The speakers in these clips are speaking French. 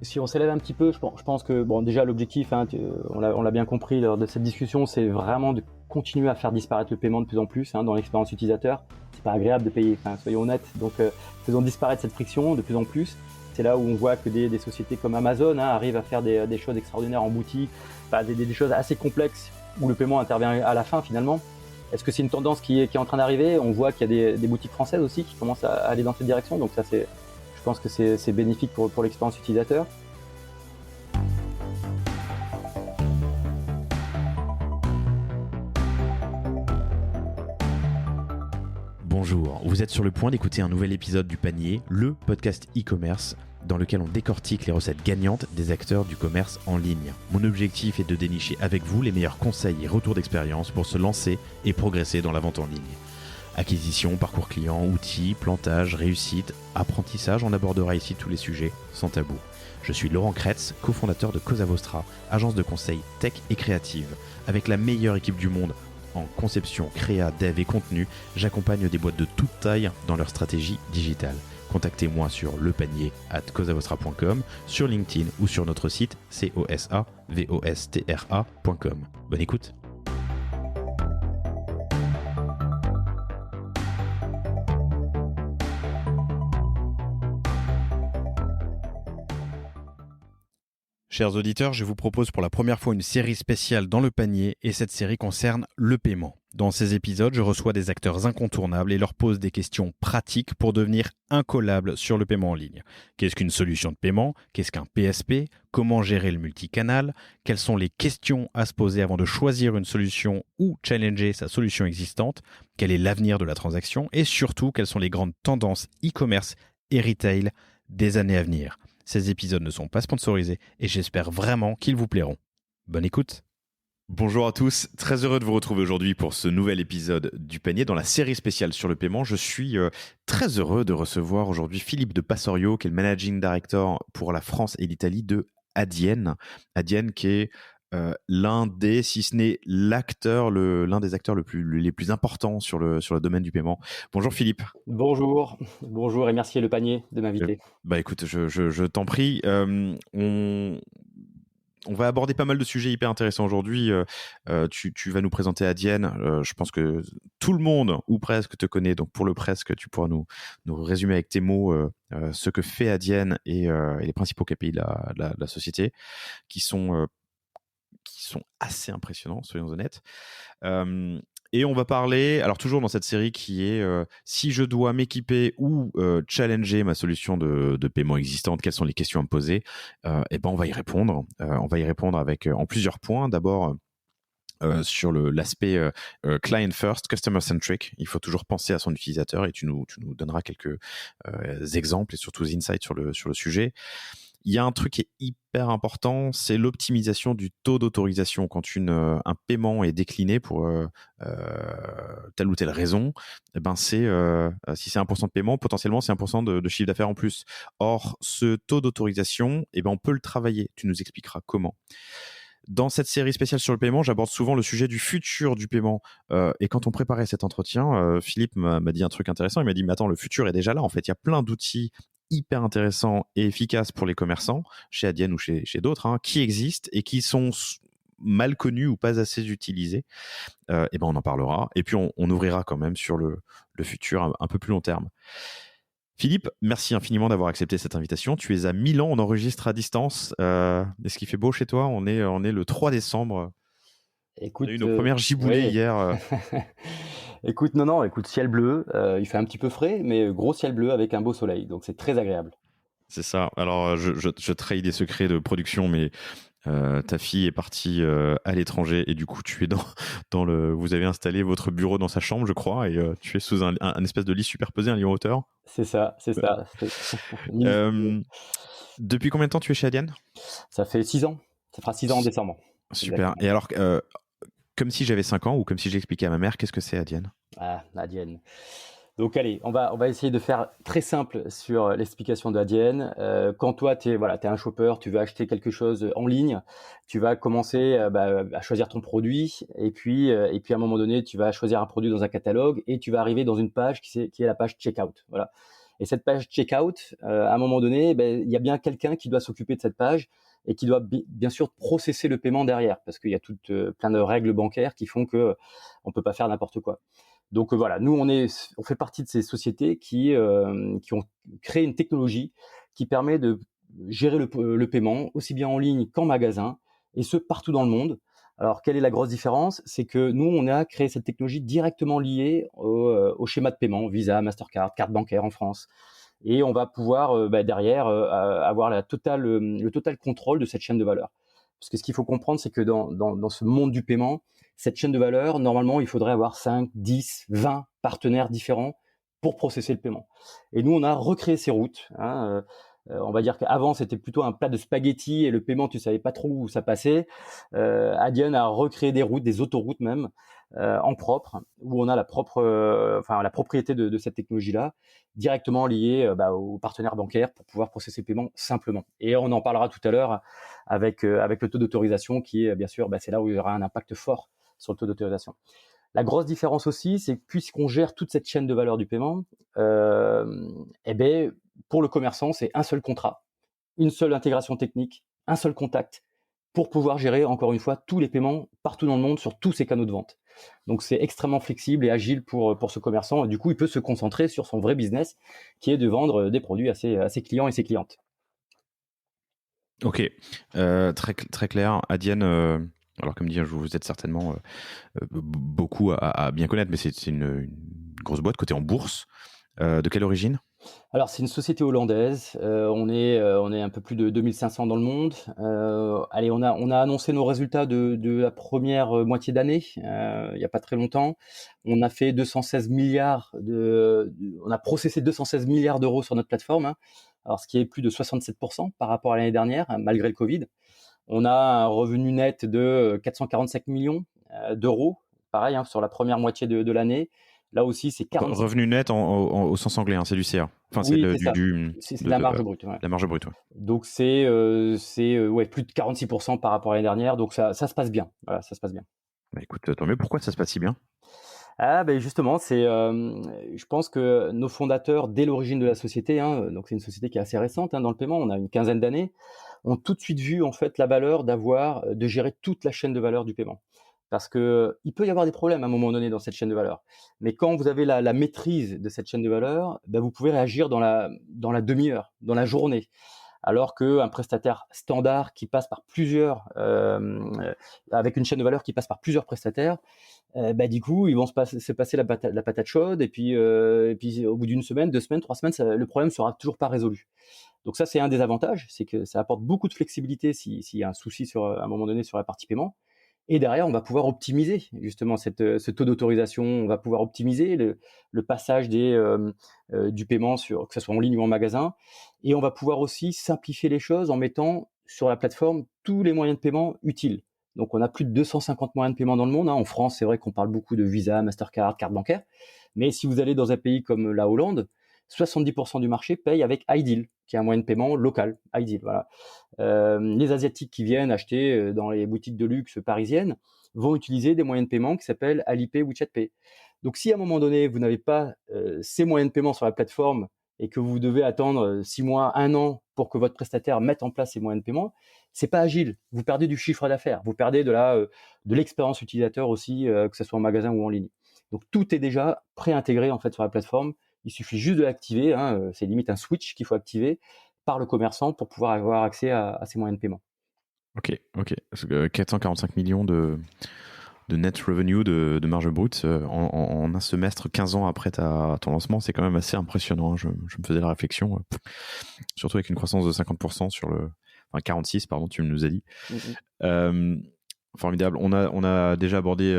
Si on s'élève un petit peu, je pense que bon, déjà l'objectif, on l'a bien compris lors de cette discussion, c'est vraiment de continuer à faire disparaître le paiement de plus en plus dans l'expérience utilisateur. C'est pas agréable de payer, soyons honnêtes. Donc faisons disparaître cette friction de plus en plus. C'est là où on voit que des sociétés comme Amazon arrivent à faire des choses extraordinaires en boutique, des choses assez complexes où le paiement intervient à la fin finalement. Est-ce que c'est une tendance qui est en train d'arriver? On voit qu'il y a des boutiques françaises aussi qui commencent à aller dans cette direction. Donc ça, je pense que c'est bénéfique pour l'expérience utilisateur. Bonjour, vous êtes sur le point d'écouter un nouvel épisode du Panier, le podcast e-commerce dans lequel on décortique les recettes gagnantes des acteurs du commerce en ligne. Mon objectif est de dénicher avec vous les meilleurs conseils et retours d'expérience pour se lancer et progresser dans la vente en ligne. Acquisition, parcours client, outils, plantage, réussite, apprentissage, on abordera ici tous les sujets sans tabou. Je suis Laurent Kretz, cofondateur de Cosa Vostra, agence de conseil tech et créative. Avec la meilleure équipe du monde en conception, créa, dev et contenu, j'accompagne des boîtes de toute taille dans leur stratégie digitale. Contactez-moi sur lepanier@cosavostra.com, sur LinkedIn ou sur notre site cosavostra.com. Bonne écoute. Chers auditeurs, je vous propose pour la première fois une série spéciale dans le panier et cette série concerne le paiement. Dans ces épisodes, je reçois des acteurs incontournables et leur pose des questions pratiques pour devenir incollables sur le paiement en ligne. Qu'est-ce qu'une solution de paiement? Qu'est-ce qu'un PSP? Comment gérer le multicanal? Quelles sont les questions à se poser avant de choisir une solution ou challenger sa solution existante? Quel est l'avenir de la transaction? Et surtout, quelles sont les grandes tendances e-commerce et retail des années à venir? Ces épisodes ne sont pas sponsorisés et j'espère vraiment qu'ils vous plairont. Bonne écoute. Bonjour à tous, très heureux de vous retrouver aujourd'hui pour ce nouvel épisode du Panier dans la série spéciale sur le paiement. Je suis très heureux de recevoir aujourd'hui Philippe de Passorio, qui est le Managing Director pour la France et l'Italie de Adyen. Adyen qui est l'un des, si ce n'est l'acteur, l'un des acteurs les plus importants sur le domaine du paiement. Bonjour Philippe. Bonjour et merci Le Panier de m'inviter. Écoute, je t'en prie. On va aborder pas mal de sujets hyper intéressants aujourd'hui. Tu vas nous présenter Adyen. Je pense que tout le monde, ou presque, te connaît. Donc pour le presque, tu pourras nous résumer avec tes mots ce que fait Adyen et les principaux KPI de la société, qui sont assez impressionnants, soyons honnêtes. Et on va parler, alors toujours dans cette série qui est si je dois m'équiper ou challenger ma solution de paiement existante, quelles sont les questions à me poser? Et ben on va y répondre. On va y répondre avec en plusieurs points. D'abord sur l'aspect client first, customer centric. Il faut toujours penser à son utilisateur et tu nous donneras quelques exemples et surtout insights sur le sujet. Il y a un truc qui est hyper important, c'est l'optimisation du taux d'autorisation. Quand un paiement est décliné pour telle ou telle raison, eh ben si c'est 1% de paiement, potentiellement c'est 1% de chiffre d'affaires en plus. Or, ce taux d'autorisation, eh ben on peut le travailler. Tu nous expliqueras comment. Dans cette série spéciale sur le paiement, j'aborde souvent le sujet du futur du paiement. Et quand on préparait cet entretien, Philippe m'a dit un truc intéressant. Il m'a dit, mais attends, le futur est déjà là. En fait, il y a plein d'outils hyper intéressants et efficaces pour les commerçants, chez Adyen ou chez d'autres, qui existent et qui sont mal connus ou pas assez utilisés. Et ben on en parlera. Et puis on ouvrira quand même sur le futur un peu plus long terme. Philippe, merci infiniment d'avoir accepté cette invitation. Tu es à Milan, on enregistre à distance. Est-ce qu'il fait beau chez toi? On est le 3 décembre. Écoute, on a eu nos premières giboulées hier. Écoute, ciel bleu. Il fait un petit peu frais, mais gros ciel bleu avec un beau soleil. Donc c'est très agréable. C'est ça. Alors, je trahis des secrets de production, mais ta fille est partie à l'étranger et du coup, tu es vous avez installé votre bureau dans sa chambre, je crois, et tu es sous un espèce de lit superposé, un lit en hauteur. C'est ça. Depuis combien de temps tu es chez Adyen? Ça fait 6 ans. Ça fera 6 ans en décembre. Super. Exactement. Et alors, comme si j'avais 5 ans ou comme si j'expliquais à ma mère, qu'est-ce que c'est Adyen? Adyen. Donc allez, on va essayer de faire très simple sur l'explication d'Adyen. Quand toi t'es un shopper, tu veux acheter quelque chose en ligne, tu vas commencer à choisir ton produit et puis à un moment donné tu vas choisir un produit dans un catalogue et tu vas arriver dans une page qui est la page checkout. Voilà. Et cette page checkout, à un moment donné, il y a bien quelqu'un qui doit s'occuper de cette page et qui doit bien sûr processer le paiement derrière, parce qu'il y a plein de règles bancaires qui font que on peut pas faire n'importe quoi. Donc voilà, nous on fait partie de ces sociétés qui ont créé une technologie qui permet de gérer le paiement aussi bien en ligne qu'en magasin, et ce partout dans le monde. Alors quelle est la grosse différence? C'est que nous on a créé cette technologie directement liée au schéma de paiement Visa, Mastercard, carte bancaire en France. Et on va pouvoir derrière avoir le total contrôle de cette chaîne de valeur. Parce que ce qu'il faut comprendre, c'est que dans ce monde du paiement, cette chaîne de valeur, normalement, il faudrait avoir 5, 10, 20 partenaires différents pour processer le paiement. Et nous, on a recréé ces routes. On va dire qu'avant, c'était plutôt un plat de spaghettis et le paiement, tu savais pas trop où ça passait. Adyen a recréé des routes, des autoroutes même, en propre, où on a la propriété de cette technologie-là, directement liée aux partenaires bancaires pour pouvoir processer le paiement simplement. Et on en parlera tout à l'heure avec le taux d'autorisation qui est, bien sûr, c'est là où il y aura un impact fort sur le taux d'autorisation. La grosse différence aussi, c'est que puisqu'on gère toute cette chaîne de valeur du paiement, pour le commerçant, c'est un seul contrat, une seule intégration technique, un seul contact pour pouvoir gérer, encore une fois, tous les paiements partout dans le monde sur tous ces canaux de vente. Donc, c'est extrêmement flexible et agile pour ce commerçant. Et du coup, il peut se concentrer sur son vrai business, qui est de vendre des produits à ses clients et ses clientes. Ok, très, très clair. Adyen, alors comme dit, vous êtes certainement beaucoup à bien connaître, mais c'est une grosse boîte cotée en bourse. De quelle origine? Alors, c'est une société hollandaise. On est un peu plus de 2500 dans le monde. Allez, on a annoncé nos résultats de la première moitié d'année, il n'y a pas très longtemps. On a fait 216 milliards on a processé 216 milliards d'euros sur notre plateforme, hein. Alors, ce qui est plus de 67% par rapport à l'année dernière, hein, malgré le Covid. On a un revenu net de 445 millions d'euros, pareil, hein, sur la première moitié de l'année. Là aussi, c'est 40. Revenu net au sens anglais, hein, c'est du CA. Enfin, Oui, c'est c'est ça. C'est de la marge brute. Ouais. La marge brute, ouais. Donc c'est plus de 46% par rapport à l'année dernière. Donc ça se passe bien. Voilà, ça se passe bien. Bah écoute, tant mieux. Pourquoi ça se passe si bien? Justement, je pense que nos fondateurs, dès l'origine de la société, hein, donc c'est une société qui est assez récente, hein, dans le paiement, on a une quinzaine d'années, ont tout de suite vu en fait la valeur de gérer toute la chaîne de valeur du paiement. Parce que il peut y avoir des problèmes à un moment donné dans cette chaîne de valeur. Mais quand vous avez la maîtrise de cette chaîne de valeur, vous pouvez réagir dans la demi-heure, dans la journée. Alors qu'un prestataire standard qui passe par avec une chaîne de valeur qui passe par plusieurs prestataires, du coup, ils vont se passer la patate chaude, et puis au bout d'une semaine, 2 semaines, 3 semaines, le problème sera toujours pas résolu. Donc ça, c'est un des avantages, c'est que ça apporte beaucoup de flexibilité s'il y a un souci à un moment donné sur la partie paiement. Et derrière, on va pouvoir optimiser justement ce taux d'autorisation. On va pouvoir optimiser le passage du paiement, que ce soit en ligne ou en magasin. Et on va pouvoir aussi simplifier les choses en mettant sur la plateforme tous les moyens de paiement utiles. Donc, on a plus de 250 moyens de paiement dans le monde, hein. En France, c'est vrai qu'on parle beaucoup de Visa, Mastercard, carte bancaire. Mais si vous allez dans un pays comme la Hollande, 70% du marché paye avec iDeal, qui est un moyen de paiement local. iDeal, voilà. Les Asiatiques qui viennent acheter dans les boutiques de luxe parisiennes vont utiliser des moyens de paiement qui s'appellent Alipay, WeChat Pay. Donc, si à un moment donné, vous n'avez pas ces moyens de paiement sur la plateforme et que vous devez attendre 6 mois, 1 an pour que votre prestataire mette en place ces moyens de paiement, c'est pas agile. Vous perdez du chiffre d'affaires, vous perdez de l'expérience utilisateur aussi, que ce soit en magasin ou en ligne. Donc, tout est déjà préintégré en fait sur la plateforme. Il suffit juste de l'activer, hein, c'est limite un switch qu'il faut activer par le commerçant pour pouvoir avoir accès à ces moyens de paiement. Ok. 445 millions de net revenue, de marge brute en un semestre, 15 ans après ton lancement, c'est quand même assez impressionnant. Je me faisais la réflexion, surtout avec une croissance de 50% 46, pardon, tu nous as dit. Formidable. On a déjà abordé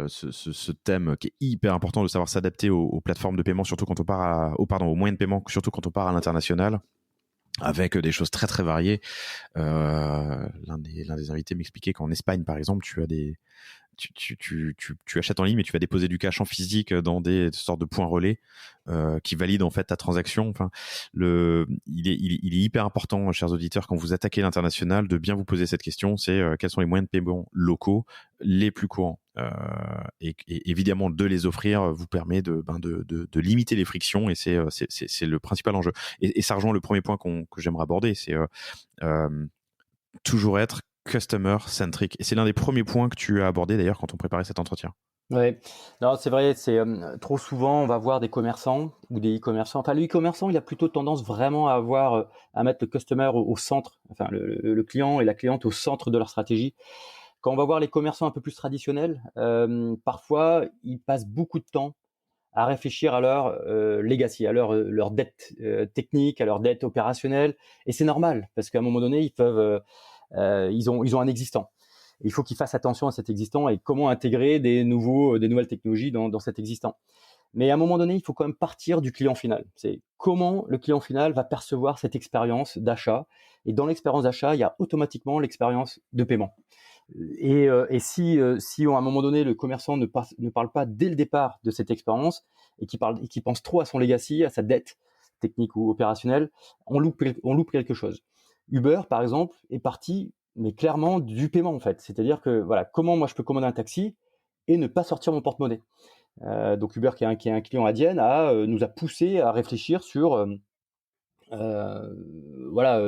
ce thème qui est hyper important, de savoir s'adapter aux plateformes de paiement, surtout quand on part aux moyens de paiement, surtout quand on part à l'international, avec des choses très très variées. L'un des invités m'expliquait qu'en Espagne, par exemple, tu tu achètes en ligne, mais tu vas déposer du cash en physique dans des sortes de points relais qui valident en fait ta transaction. Enfin, il est hyper important, chers auditeurs, quand vous attaquez l'international, de bien vous poser cette question, c'est quels sont les moyens de paiement locaux les plus courants. Et évidemment, de les offrir vous permet de limiter les frictions, et c'est le principal enjeu. Et ça rejoint le premier point que j'aimerais aborder, c'est toujours être customer centric. Et c'est l'un des premiers points que tu as abordé d'ailleurs quand on préparait cet entretien. Ouais, non, c'est vrai, c'est trop souvent on va voir des commerçants ou des e-commerçants. Enfin, le e-commerçant, il a plutôt tendance vraiment à avoir à mettre le customer au centre, enfin le client et la cliente au centre de leur stratégie. Quand on va voir les commerçants un peu plus traditionnels, parfois ils passent beaucoup de temps à réfléchir à leur legacy, à leur dette technique, à leur dette opérationnelle, et c'est normal parce qu'à un moment donné ils ont un existant. Il faut qu'ils fassent attention à cet existant et comment intégrer des nouvelles technologies dans cet existant. Mais à un moment donné, il faut quand même partir du client final. C'est comment le client final va percevoir cette expérience d'achat. Et dans l'expérience d'achat, il y a automatiquement l'expérience de paiement. Et si à un moment donné, le commerçant ne parle pas dès le départ de cette expérience et qui pense trop à son legacy, à sa dette technique ou opérationnelle, on loupe quelque chose. Uber, par exemple, est parti, mais clairement du paiement en fait. C'est-à-dire que voilà, comment moi je peux commander un taxi et ne pas sortir mon porte-monnaie. Donc Uber, qui est un client Adyen, nous a poussé à réfléchir sur voilà,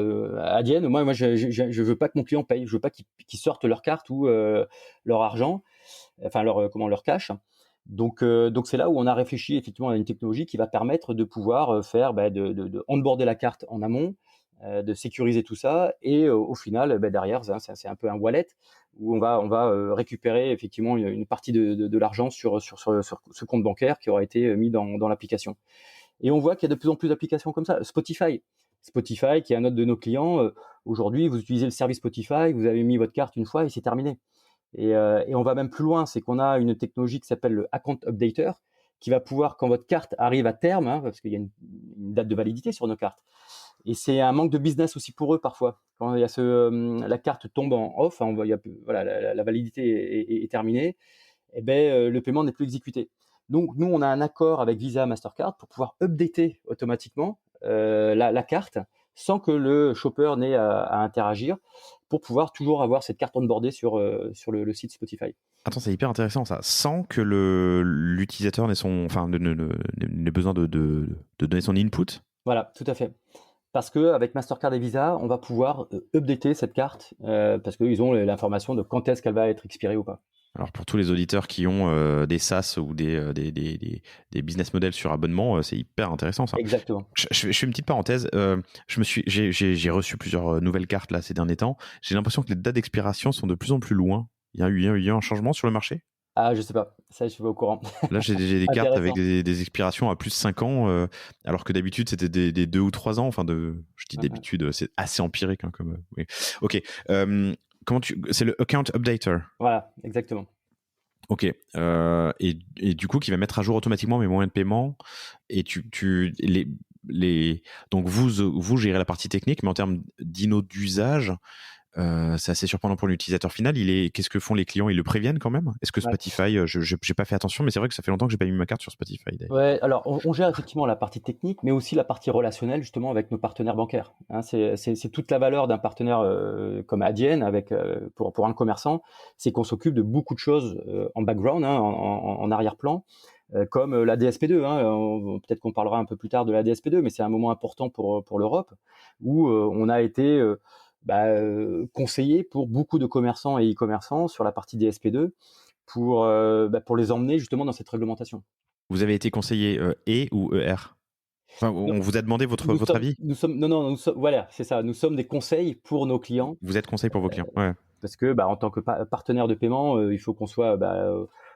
Adyen, moi je veux pas que mon client paye, je veux pas qu'ils sortent leur carte ou leur argent, enfin leur cash. Donc c'est là où on a réfléchi effectivement à une technologie qui va permettre de pouvoir faire de onboarder la carte en amont, de sécuriser tout ça, et au final derrière c'est un peu un wallet où on va récupérer effectivement une partie de l'argent sur ce compte bancaire qui aura été mis dans l'application. Et on voit qu'il y a de plus en plus d'applications comme ça. Spotify, qui est un autre de nos clients, aujourd'hui, vous utilisez le service Spotify, vous avez mis votre carte une fois et c'est terminé. Et on va même plus loin, c'est qu'on a une technologie qui s'appelle le Account Updater, qui va pouvoir, quand votre carte arrive à terme, parce qu'il y a une date de validité sur nos cartes, et c'est un manque de business aussi pour eux parfois. Quand il y a la carte tombe en off, voilà, la validité est terminée, et le paiement n'est plus exécuté. Donc nous, on a un accord avec Visa, Mastercard pour pouvoir updater automatiquement la carte sans que le shopper n'ait à interagir, pour pouvoir toujours avoir cette carte onboardée sur le site Spotify. Attends, c'est hyper intéressant ça. Sans que l'utilisateur n'ait besoin de donner son input. Voilà, tout à fait. Parce qu'avec Mastercard et Visa, on va pouvoir updater cette carte parce qu'ils ont l'information de quand est-ce qu'elle va être expirée ou pas. Alors pour tous les auditeurs qui ont des SaaS ou des business models sur abonnement, c'est hyper intéressant ça. Exactement. Je fais une petite parenthèse. J'ai reçu plusieurs nouvelles cartes là ces derniers temps. J'ai l'impression que les dates d'expiration sont de plus en plus loin. Il y a eu un changement sur le marché? Ah, je sais pas. Ça, je suis pas au courant. Là, j'ai des cartes avec Intéressant. des expirations à plus de 5 ans, alors que d'habitude, c'était des 2 ou 3 ans. Enfin, je dis d'habitude, c'est assez empirique. Hein, oui. Ok. C'est le Account Updater. Voilà, exactement. Ok. Et du coup, qui va mettre à jour automatiquement mes moyens de paiement. Et donc, vous gérez la partie technique, mais en termes d'inno d'usage, c'est assez surprenant pour l'utilisateur final. Qu'est-ce que font les clients? Ils le préviennent quand même? Est-ce que Ouais. Spotify, j'ai pas fait attention, mais c'est vrai que ça fait longtemps que j'ai pas mis ma carte sur Spotify. D'ailleurs. Ouais, alors on gère effectivement la partie technique, mais aussi la partie relationnelle justement avec nos partenaires bancaires. Hein, c'est toute la valeur d'un partenaire comme Adyen pour un commerçant, c'est qu'on s'occupe de beaucoup de choses en background, en arrière-plan, comme la DSP2. Peut-être qu'on parlera un peu plus tard de la DSP2, mais c'est un moment important pour l'Europe où on a été conseillé pour beaucoup de commerçants et e-commerçants sur la partie DSP2 pour les emmener justement dans cette réglementation. Vous avez été conseillé E ou ER? Enfin, Non, on vous a demandé votre avis? voilà, c'est ça. Nous sommes des conseils pour nos clients Vous êtes conseil pour vos clients? Ouais. parce que, en tant que partenaire de paiement, il faut qu'on soit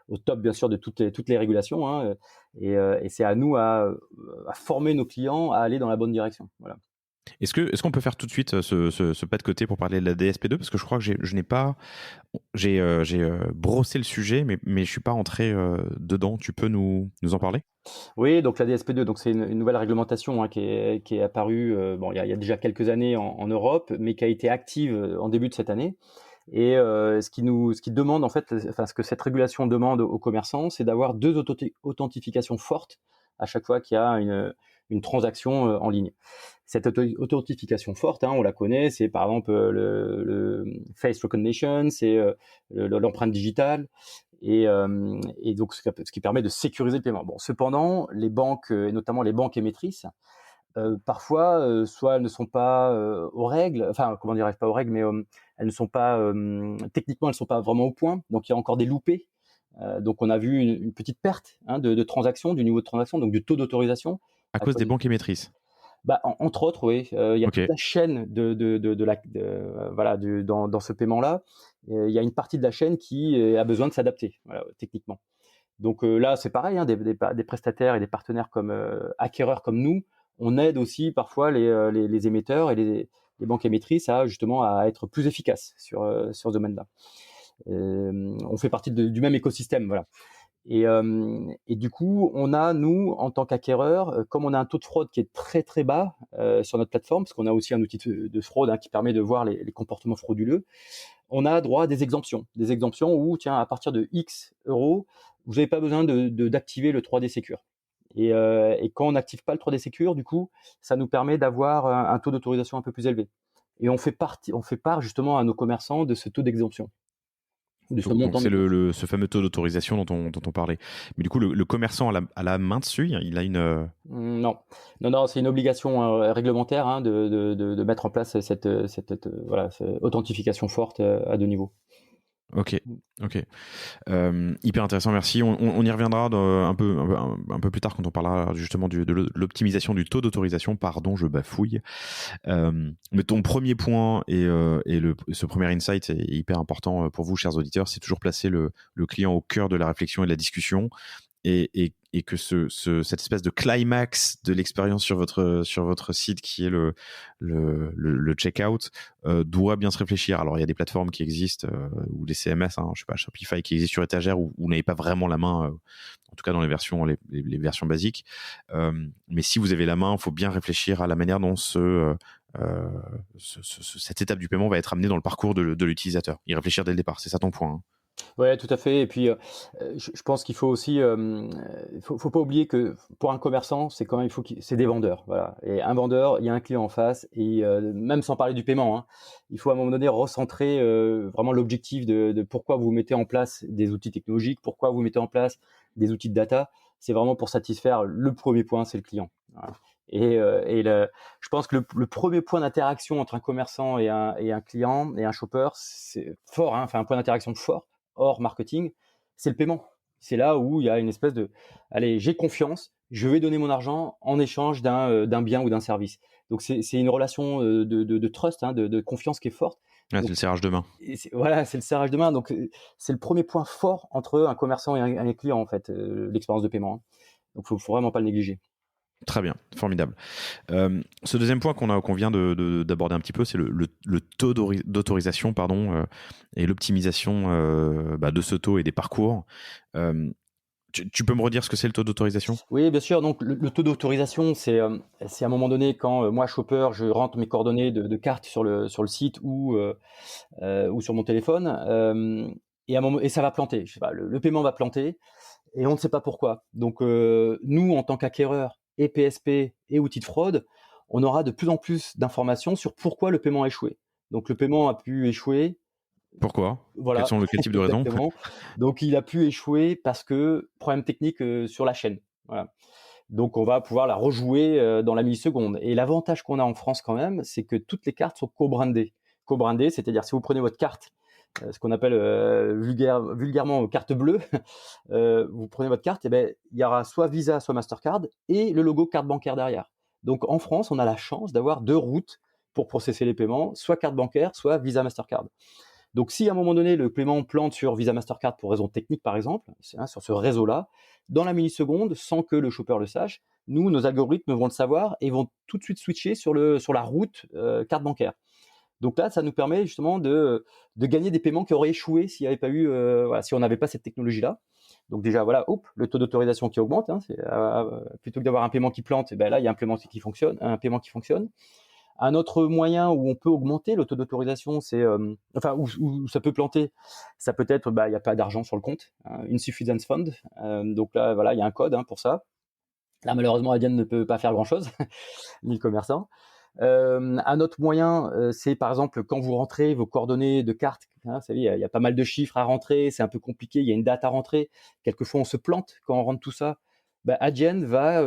au top, bien sûr, de toutes les régulations. Et c'est à nous à former nos clients à aller dans la bonne direction. Voilà. Est-ce qu'on peut faire tout de suite ce pas de côté pour parler de la DSP2? Parce que je crois que je n'ai pas. J'ai brossé le sujet, mais je suis pas entré dedans. Tu peux nous en parler? Oui, donc la DSP2, donc c'est une nouvelle réglementation qui est apparue il y a déjà quelques années en Europe, mais qui a été active en début de cette année. Et ce qui demande en fait, enfin ce que cette régulation demande aux commerçants, c'est d'avoir deux authentifications fortes à chaque fois qu'il y a une transaction en ligne. Cette authentification forte, hein, on la connaît, c'est par exemple le face recognition, c'est l'empreinte digitale, et donc ce qui permet de sécuriser le paiement. Bon, cependant, les banques, et notamment les banques émettrices, parfois, soit elles ne sont pas aux règles, enfin comment dirais-je, pas aux règles, mais elles ne sont pas techniquement, elles ne sont pas vraiment au point. Donc il y a encore des loupés. Donc on a vu une petite perte, hein, de transactions, du niveau de transaction, donc du taux d'autorisation. À cause des banques émettrices. Bah, entre autres, oui, il y a Ok. toute la chaîne voilà, dans ce paiement-là. Il y a une partie de la chaîne qui a besoin de s'adapter, voilà, techniquement. Donc là, c'est pareil, hein, des prestataires et des partenaires comme acquéreurs comme nous, on aide aussi parfois les émetteurs et les banques émettrices à justement à être plus efficaces sur ce domaine-là. On fait partie du même écosystème, voilà. Et du coup, on a, nous, en tant qu'acquéreurs, comme on a un taux de fraude qui est très très bas sur notre plateforme, parce qu'on a aussi un outil de fraude, hein, qui permet de voir les comportements frauduleux, on a droit à des exemptions. Des exemptions où, tiens, à partir de X euros, vous n'avez pas besoin d'activer le 3D Secure. Et quand on n'active pas le 3D Secure, du coup, ça nous permet d'avoir un taux d'autorisation un peu plus élevé. Et on fait part justement à nos commerçants de ce taux d'exemption, de ce Donc montant c'est d'exemption. ce fameux taux d'autorisation dont on parlait. Mais du coup, le commerçant a la main dessus, il a une. Non, non, non, c'est une obligation réglementaire, hein, de mettre en place cette voilà, cette authentification forte à deux niveaux. Ok, ok. Hyper intéressant, merci. On y reviendra un peu plus tard quand on parlera justement de l'optimisation du taux d'autorisation. Pardon, je bafouille. Mais ton premier point et ce premier insight est hyper important pour vous, chers auditeurs, c'est toujours placer le client au cœur de la réflexion et de la discussion. Et que cette espèce de climax de l'expérience sur votre site qui est le checkout doit bien se réfléchir. Alors il y a des plateformes qui existent ou des CMS, hein, je sais pas, Shopify qui existent sur étagère où vous n'avez pas vraiment la main, en tout cas dans les versions versions basiques. Mais si vous avez la main, il faut bien réfléchir à la manière dont cette étape du paiement va être amenée dans le parcours de l'utilisateur. Y réfléchir dès le départ, c'est ça ton point, hein. Ouais, tout à fait. Et puis, je pense qu'il faut aussi, faut pas oublier que pour un commerçant, c'est quand même, c'est des vendeurs, voilà. Et un vendeur, il y a un client en face, et même sans parler du paiement, hein, il faut à un moment donné recentrer vraiment l'objectif de pourquoi vous mettez en place des outils technologiques, pourquoi vous mettez en place des outils de data. C'est vraiment pour satisfaire le premier point, c'est le client. Voilà. Je pense que le premier point d'interaction entre un commerçant et un client et un shopper, c'est fort, hein, enfin un point d'interaction fort hors marketing, c'est le paiement. C'est là où il y a une espèce de, allez, j'ai confiance, je vais donner mon argent en échange d'un bien ou d'un service. Donc c'est une relation de trust, hein, de confiance qui est forte. Ah, c'est Donc, le serrage de main. voilà, c'est le serrage de main. Donc c'est le premier point fort entre un commerçant et un client en fait, l'expérience de paiement, hein. Donc faut vraiment pas le négliger. Très bien, formidable. Ce deuxième point qu'on vient d'aborder un petit peu, c'est le taux d'autorisation, pardon, et l'optimisation de ce taux et des parcours. Tu peux me redire ce que c'est le taux d'autorisation ? Oui, bien sûr. Donc, le taux d'autorisation, c'est à un moment donné quand moi, shopper, je rentre mes coordonnées de carte sur le site ou sur mon téléphone, et ça va planter. Je sais pas, le paiement va planter et on ne sait pas pourquoi. Donc, nous, en tant qu'acquéreurs et PSP et outils de fraude, on aura de plus en plus d'informations sur pourquoi le paiement a échoué. Donc, le paiement a pu échouer. Pourquoi ? Quels Voilà, sont quel type de raisons ? exactement. Donc, il a pu échouer parce que problème technique sur la chaîne. Voilà. Donc, on va pouvoir la rejouer dans la milliseconde. Et l'avantage qu'on a en France quand même, c'est que toutes les cartes sont co-brandées. Co-brandées, c'est-à-dire si vous prenez votre carte, ce qu'on appelle vulgairement carte bleue, vous prenez votre carte, et ben il y aura soit Visa, soit Mastercard et le logo carte bancaire derrière. Donc en France, on a la chance d'avoir deux routes pour processer les paiements, soit carte bancaire, soit Visa Mastercard. Donc, si à un moment donné, le paiement plante sur Visa Mastercard pour raison technique, par exemple, sur ce réseau-là, dans la milliseconde, sans que le shopper le sache, nous, nos algorithmes vont le savoir et vont tout de suite switcher sur la route carte bancaire. Donc là, ça nous permet justement de gagner des paiements qui auraient échoué s'il n'y avait pas eu, voilà, si on n'avait pas cette technologie-là. Donc déjà, voilà, le taux d'autorisation qui augmente, hein, plutôt que d'avoir un paiement qui plante, ben là, il y a un paiement qui fonctionne, Un autre moyen où on peut augmenter le taux d'autorisation, c'est où ça peut planter, ça peut être il n'y a pas d'argent sur le compte, insuffisance fund. Donc là, voilà, il y a un code pour ça. Là, malheureusement, Adyen ne peut pas faire grand-chose, ni le commerçant. Un autre moyen, c'est par exemple quand vous rentrez vos coordonnées de carte. Vous savez, il y a pas mal de chiffres à rentrer, c'est un peu compliqué, il y a une date à rentrer. Quelquefois, on se plante quand on rentre tout ça. Adyen va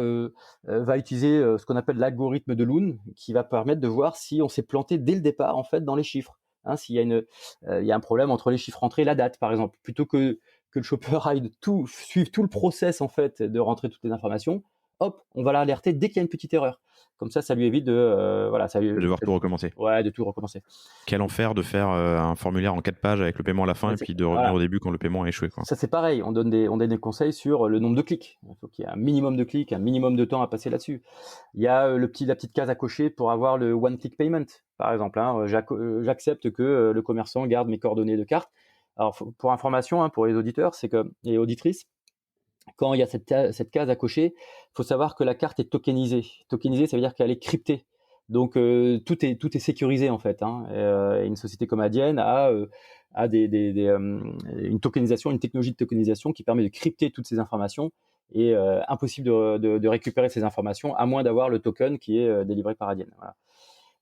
utiliser ce qu'on appelle l'algorithme de Loon, qui va permettre de voir si on s'est planté dès le départ en fait dans les chiffres. S'il y a un problème entre les chiffres rentrés et la date, par exemple, plutôt que le shopper aille suivre tout le process en fait de rentrer toutes les informations. Hop, on va l'alerter dès qu'il y a une petite erreur. Comme ça lui évite de devoir tout recommencer. Ouais, de tout recommencer. Quel enfer de faire un formulaire en 4 pages avec le paiement à la fin et puis de revenir au début quand le paiement a échoué, quoi. Ça, c'est pareil. On donne des conseils sur le nombre de clics. Il faut qu'il y ait un minimum de clics, un minimum de temps à passer là-dessus. Il y a la petite case à cocher pour avoir le one-click payment, par exemple. J'accepte que le commerçant garde mes coordonnées de carte. Alors, pour information, pour les auditeurs, c'est que les auditrices, quand il y a cette case à cocher, il faut savoir que la carte est tokenisée. Tokenisée, ça veut dire qu'elle est cryptée. Donc tout est sécurisé en fait. Une société comme Adyen a une tokenisation, une technologie de tokenisation qui permet de crypter toutes ces informations et impossible de récupérer ces informations à moins d'avoir le token qui est délivré par Adyen. Voilà.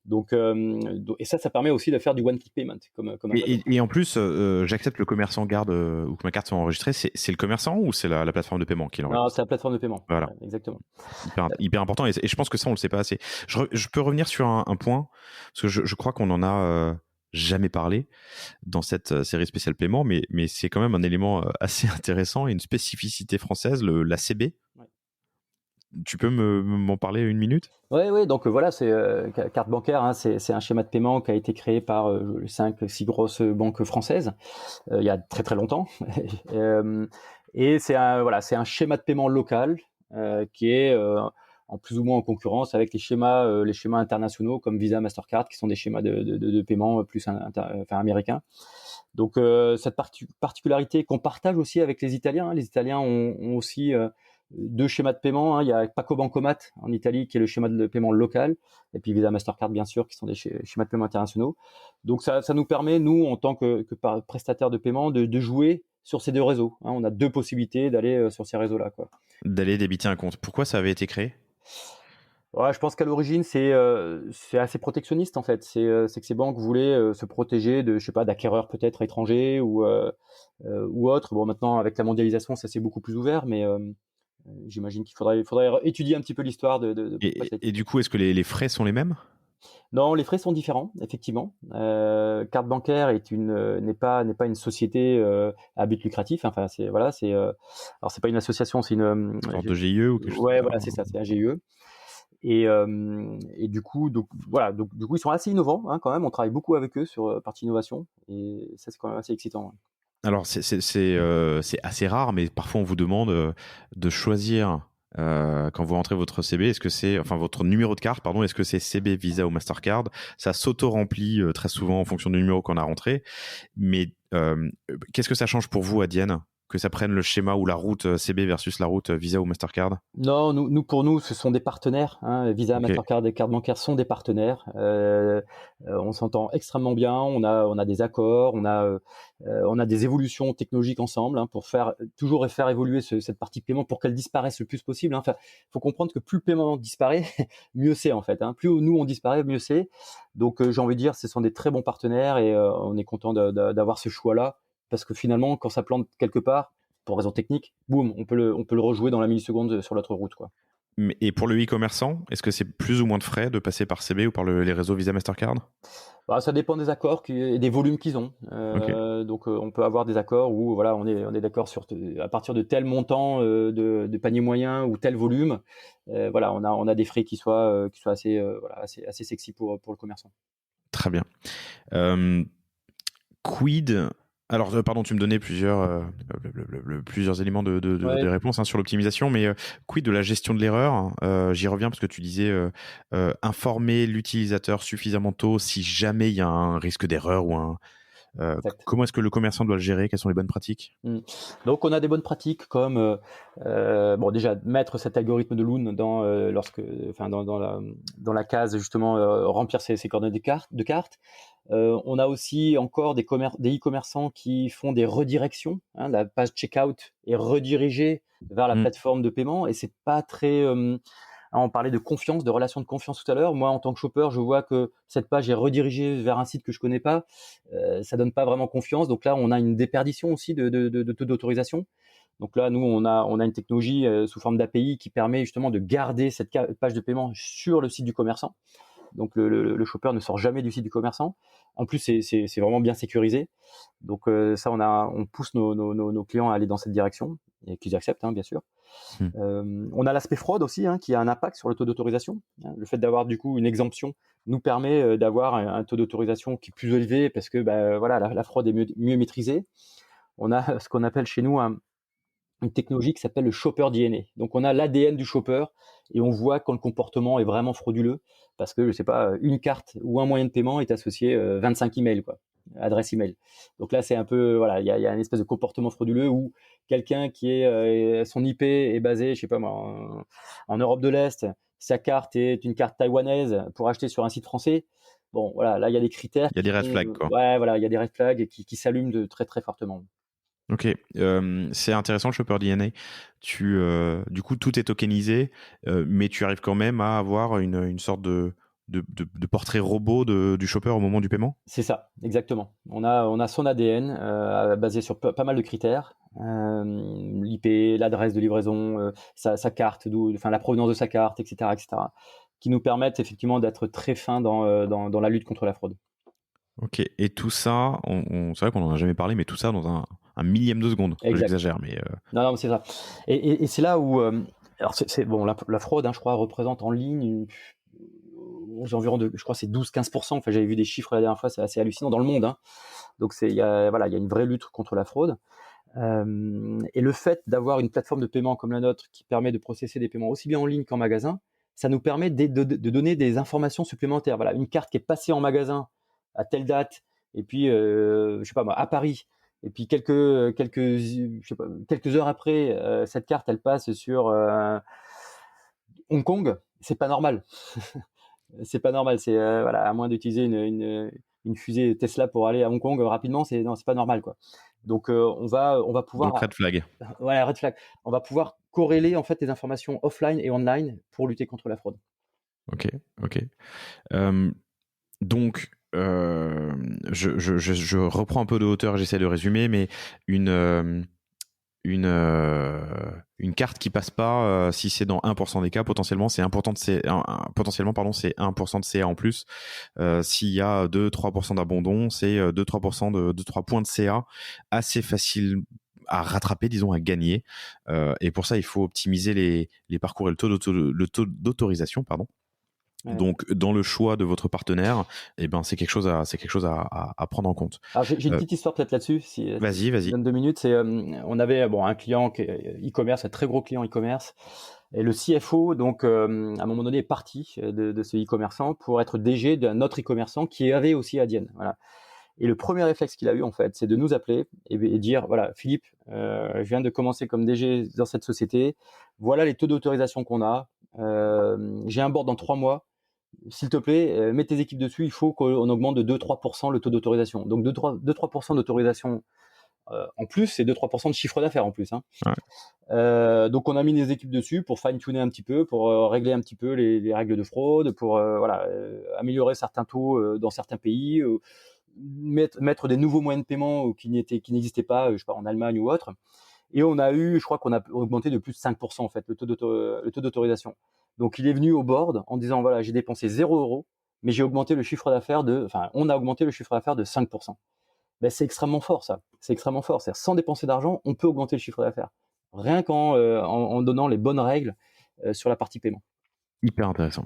Donc, et ça permet aussi de faire du one-click payment. Et en plus, j'accepte que le commerçant garde ou que ma carte soit enregistrée. C'est le commerçant ou c'est la plateforme de paiement qui l'enregistre? Non, c'est la plateforme de paiement. Voilà. Exactement. Hyper important. Et je pense que ça, on le sait pas assez. Je peux revenir sur un point, parce que je crois qu'on en a jamais parlé dans cette série spéciale paiement, mais c'est quand même un élément assez intéressant et une spécificité française, la CB. Ouais. Tu peux m'en parler une minute? Oui. Donc voilà, c'est carte bancaire. C'est un schéma de paiement qui a été créé par 5-6 grosses banques françaises il y a très très longtemps. Et c'est un schéma de paiement local qui est en plus ou moins en concurrence avec les schémas internationaux comme Visa, Mastercard, qui sont des schémas de paiement plus américains. Donc cette particularité qu'on partage aussi avec les Italiens. Les Italiens ont aussi 2 schémas de paiement. Il y a Paco Bancomat en Italie qui est le schéma de paiement local, et puis Visa, Mastercard bien sûr qui sont des schémas de paiement internationaux. Donc ça nous permet, nous en tant que prestataire de paiement, de jouer sur ces 2 réseaux. On a 2 possibilités d'aller sur ces réseaux-là, quoi. D'aller débiter un compte. Pourquoi ça avait été créé? Ouais, je pense qu'à l'origine c'est assez protectionniste en fait. C'est que ces banques voulaient se protéger d'acquéreurs peut-être étrangers ou autres. Bon, maintenant avec la mondialisation ça c'est beaucoup plus ouvert, mais j'imagine qu'il faudrait étudier un petit peu l'histoire et du coup, est-ce que les frais sont les mêmes? Non, les frais sont différents, effectivement. Carte bancaire n'est pas une société à but lucratif. Enfin, alors c'est pas une association, c'est une sorte de GIE ou quelque chose. Ouais, voilà, c'est ça, c'est un GIE. Et du coup, ils sont assez innovants quand même. On travaille beaucoup avec eux sur partie innovation, et ça c'est quand même assez excitant. Ouais. Alors c'est assez rare, mais parfois on vous demande de choisir quand vous rentrez votre CB, votre numéro de carte, pardon, est-ce que c'est CB, Visa ou Mastercard? Ça s'auto-remplit très souvent en fonction du numéro qu'on a rentré. Mais qu'est-ce que ça change pour vous, Adyen, que ça prenne le schéma ou la route CB versus la route Visa ou Mastercard? Non, pour nous, ce sont des partenaires. Visa, okay. Mastercard et cartes bancaires sont des partenaires. On s'entend extrêmement bien. On a des accords, on a des évolutions technologiques ensemble pour toujours faire évoluer cette partie paiement pour qu'elle disparaisse le plus possible. Enfin, faut comprendre que plus le paiement disparaît, mieux c'est en fait. Plus nous on disparaît, mieux c'est. Donc j'ai envie de dire, ce sont des très bons partenaires et on est content d'avoir ce choix-là. Parce que finalement, quand ça plante quelque part, pour raison technique, boum, on peut le rejouer dans la milliseconde sur l'autre route, quoi. Et pour le e-commerçant, est-ce que c'est plus ou moins de frais de passer par CB ou par les réseaux Visa, Mastercard? Ça dépend des accords et des volumes qu'ils ont. Okay. Donc on peut avoir des accords où voilà, on est d'accord à partir de tel montant de panier moyen ou tel volume. Voilà, on a des frais qui soient assez sexy pour le commerçant. Très bien. Quid? Alors, pardon, tu me donnais plusieurs éléments de réponse sur l'optimisation, mais quid de la gestion de l'erreur? J'y reviens parce que tu disais informer l'utilisateur suffisamment tôt si jamais il y a un risque d'erreur ou Exact. Comment est-ce que le commerçant doit le gérer? Quelles sont les bonnes pratiques? Donc on a des bonnes pratiques comme déjà mettre cet algorithme de Loon dans la case justement remplir ses coordonnées de carte. On a aussi encore des e-commerçants qui font des redirections. La page checkout est redirigée vers la plateforme de paiement et c'est pas très. On parlait de confiance, de relation de confiance tout à l'heure. Moi, en tant que shopper, je vois que cette page est redirigée vers un site que je connais pas. Ça donne pas vraiment confiance. Donc là, on a une déperdition aussi de taux d'autorisation. Donc là, nous, on a une technologie sous forme d'API qui permet justement de garder cette page de paiement sur le site du commerçant. Donc le shopper ne sort jamais du site du commerçant. En plus, c'est vraiment bien sécurisé. Donc ça, on pousse nos clients à aller dans cette direction et qu'ils acceptent, bien sûr. On a l'aspect fraude aussi qui a un impact sur le taux d'autorisation. Le fait d'avoir du coup une exemption nous permet d'avoir un taux d'autorisation qui est plus élevé parce que la fraude est mieux maîtrisée. On a ce qu'on appelle chez nous une technologie qui s'appelle le shopper DNA. Donc on a l'ADN du shopper et on voit quand le comportement est vraiment frauduleux parce que je sais pas, une carte ou un moyen de paiement est associé 25 emails adresse email. Donc là c'est un peu il y a une espèce de comportement frauduleux où quelqu'un qui est son IP est basé, je sais pas moi, en Europe de l'Est, sa carte est une carte taïwanaise pour acheter sur un site français. Bon voilà, là il y a des critères. Il y a des red flags, quoi. Ouais, voilà, il y a des red flags qui s'allument de très très fortement. Ok, c'est intéressant le Shopper DNA. Du coup, tout est tokenisé, mais tu arrives quand même à avoir une sorte de portrait robot du shopper au moment du paiement? C'est ça, exactement. On a son ADN basé sur pas mal de critères, l'IP, l'adresse de livraison, sa carte, la provenance de sa carte, etc., qui nous permettent effectivement d'être très fins dans la lutte contre la fraude. Ok, et tout ça, c'est vrai qu'on n'en a jamais parlé, mais tout ça dans un millième de seconde. Exact. J'exagère, mais. Non, c'est ça. Et c'est là où. Alors, la fraude, je crois, représente en ligne aux environs de, je crois, c'est 12-15%. Enfin, j'avais vu des chiffres la dernière fois, c'est assez hallucinant dans le monde. Donc, il y a une vraie lutte contre la fraude. Et le fait d'avoir une plateforme de paiement comme la nôtre qui permet de processer des paiements aussi bien en ligne qu'en magasin, ça nous permet de donner des informations supplémentaires. Voilà, une carte qui est passée en magasin à telle date, et puis, je sais pas moi, à Paris, et puis quelques heures après, cette carte, elle passe sur Hong Kong. C'est pas normal. C'est pas normal. C'est à moins d'utiliser une fusée Tesla pour aller à Hong Kong rapidement, c'est pas normal, quoi. Donc on va pouvoir. Donc red flag. Ouais, red flag. On va pouvoir corréler en fait les informations offline et online pour lutter contre la fraude. Ok. Donc je reprends un peu de hauteur, j'essaie de résumer, mais une carte qui passe pas, si c'est dans 1% des cas, potentiellement c'est 1% de CA en plus. S'il y a 2-3% d'abandon, c'est 2-3% de 2-3 points de CA assez facile à rattraper, disons à gagner. Et pour ça, il faut optimiser les parcours et le taux d'autorisation, pardon. Ouais. Donc, dans le choix de votre partenaire, c'est quelque chose à prendre en compte. Alors, j'ai une petite histoire peut-être là-dessus. Vas-y. Je donne 2 minutes. On avait un client e-commerce, un très gros client e-commerce. Et le CFO, donc, à un moment donné, est parti de ce e-commerçant pour être DG d'un autre e-commerçant qui avait aussi Adyen. Voilà. Et le premier réflexe qu'il a eu, en fait, c'est de nous appeler et dire, voilà, Philippe, je viens de commencer comme DG dans cette société. Voilà les taux d'autorisation qu'on a. J'ai un board dans 3 mois. S'il te plaît, mets tes équipes dessus. Il faut qu'on augmente de 2-3% le taux d'autorisation. Donc 2-3% d'autorisation en plus, c'est 2-3% de chiffre d'affaires en plus. Ouais. Donc on a mis les équipes dessus pour fine-tuner un petit peu, pour régler un petit peu les règles de fraude, pour améliorer certains taux dans certains pays, mettre des nouveaux moyens de paiement qui n'existaient pas, je sais pas, en Allemagne ou autre. Et je crois qu'on a augmenté de plus de 5% en fait le taux d'autorisation. Donc il est venu au board en disant, voilà, j'ai dépensé 0 €, mais on a augmenté le chiffre d'affaires de 5%. Ben, c'est extrêmement fort, ça. C'est extrêmement fort. C'est-à-dire, sans dépenser d'argent, on peut augmenter le chiffre d'affaires. Rien en donnant les bonnes règles sur la partie paiement. Hyper intéressant.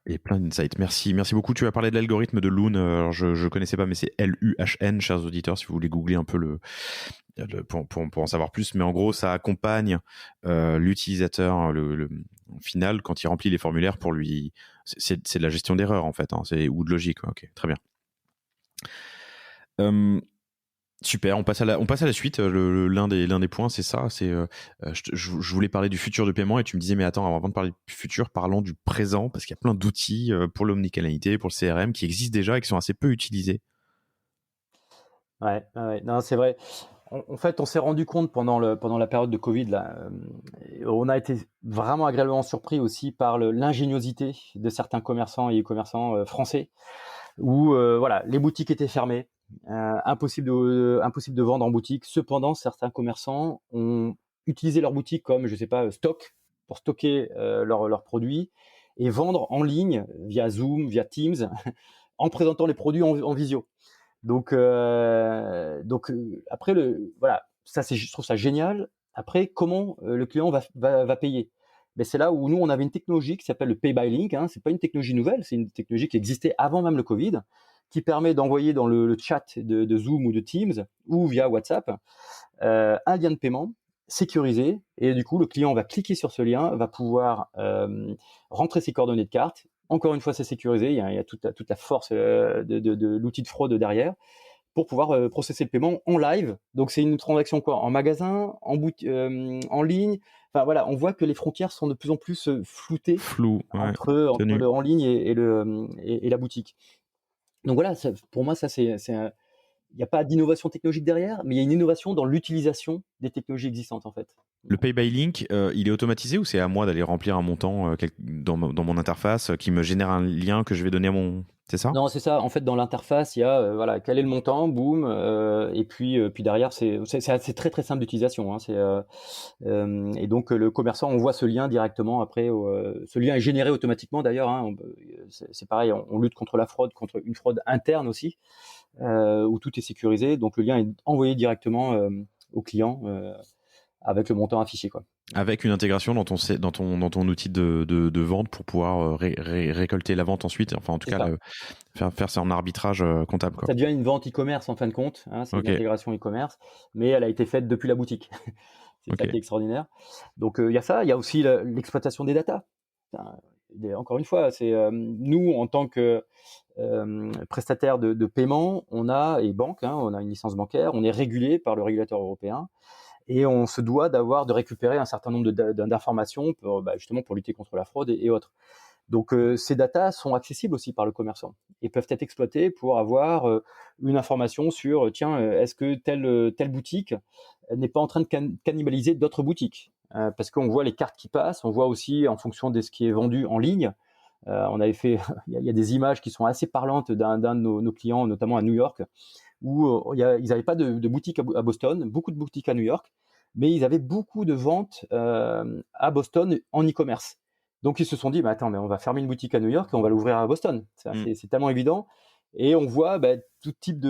Et plein d'insights. Merci beaucoup. Tu as parlé de l'algorithme de Loon. Alors je connaissais pas, mais c'est LUHN, chers auditeurs, si vous voulez googler un peu pour en savoir plus. Mais en gros, ça accompagne l'utilisateur le final quand il remplit les formulaires pour lui. C'est de la gestion d'erreurs en fait, ou de logique. Ok, très bien. Euh, Super, on passe à la suite. L'un des points, c'est ça. Je voulais parler du futur de paiement et tu me disais, mais attends, avant de parler du futur, parlons du présent parce qu'il y a plein d'outils pour l'omnicanalité, pour le CRM qui existent déjà et qui sont assez peu utilisés. Ouais, ouais, non, c'est vrai. En fait, on s'est rendu compte pendant la période de Covid, là, on a été vraiment agréablement surpris aussi par l'ingéniosité de certains commerçants et e-commerçants français, où voilà, les boutiques étaient fermées, impossible de vendre en boutique. Cependant, certains commerçants ont utilisé leur boutique comme, je sais pas, stock pour stocker leurs produits et vendre en ligne via Zoom, via Teams, en présentant les produits en visio. Donc après voilà, ça je trouve ça génial. Après, comment le client va payer? Mais c'est là où nous on avait une technologie qui s'appelle le Pay by Link. Hein. C'est pas une technologie nouvelle, c'est une technologie qui existait avant même le Covid, qui permet d'envoyer dans le chat de Zoom ou de Teams ou via WhatsApp un lien de paiement sécurisé, et du coup le client va cliquer sur ce lien, va pouvoir rentrer ses coordonnées de carte. Encore une fois, c'est sécurisé, il y a toute la force de l'outil de fraude derrière pour pouvoir processer le paiement en live. Donc c'est une transaction quoi, en magasin, en ligne. Enfin voilà, on voit que les frontières sont de plus en plus floutées Flou, ouais, entre tenu. le en ligne et la boutique. Donc voilà, pour moi ça il n'y a pas d'innovation technologique derrière, mais il y a une innovation dans l'utilisation des technologies existantes en fait. Le Pay by Link, il est automatisé ou c'est à moi d'aller remplir un montant dans mon interface qui me génère un lien que je vais donner à mon. C'est ça? Non, c'est ça. En fait, dans l'interface, il y a voilà, quel est le montant, boum, et puis derrière, c'est très très simple d'utilisation. Hein, et donc le commerçant, on voit ce lien directement après. Ce lien est généré automatiquement d'ailleurs. Hein, c'est pareil, on lutte contre la fraude, contre une fraude interne aussi, où tout est sécurisé. Donc le lien est envoyé directement au client avec le montant affiché, quoi. Avec une intégration dans ton outil de vente pour pouvoir récolter la vente ensuite. Enfin, en tout C'est cas, ça. faire ça en arbitrage comptable, quoi. Ça devient une vente e-commerce en fin de compte. Hein, c'est une Ok, intégration e-commerce, mais elle a été faite depuis la boutique. C'est ok. ça qui est extraordinaire. Donc il y a ça, il y a aussi l'exploitation des datas. Enfin, encore une fois, c'est nous en tant que prestataire de paiement, et banque, hein, on a une licence bancaire, on est régulé par le régulateur européen et on se doit de récupérer un certain nombre d'informations justement pour lutter contre la fraude et autres. Donc ces datas sont accessibles aussi par le commerçant et peuvent être exploitées pour avoir une information sur tiens, est-ce que telle boutique n'est pas en train de cannibaliser d'autres boutiques. Parce qu'on voit les cartes qui passent, on voit aussi en fonction de ce qui est vendu en ligne. On avait fait, il y a des images qui sont assez parlantes d'un de nos clients, notamment à New York, où ils n'avaient pas de boutique à Boston, beaucoup de boutiques à New York, mais ils avaient beaucoup de ventes à Boston en e-commerce. Donc ils se sont dit, bah, attends, mais on va fermer une boutique à New York et on va l'ouvrir à Boston. Mm. C'est tellement évident. Et on voit tout type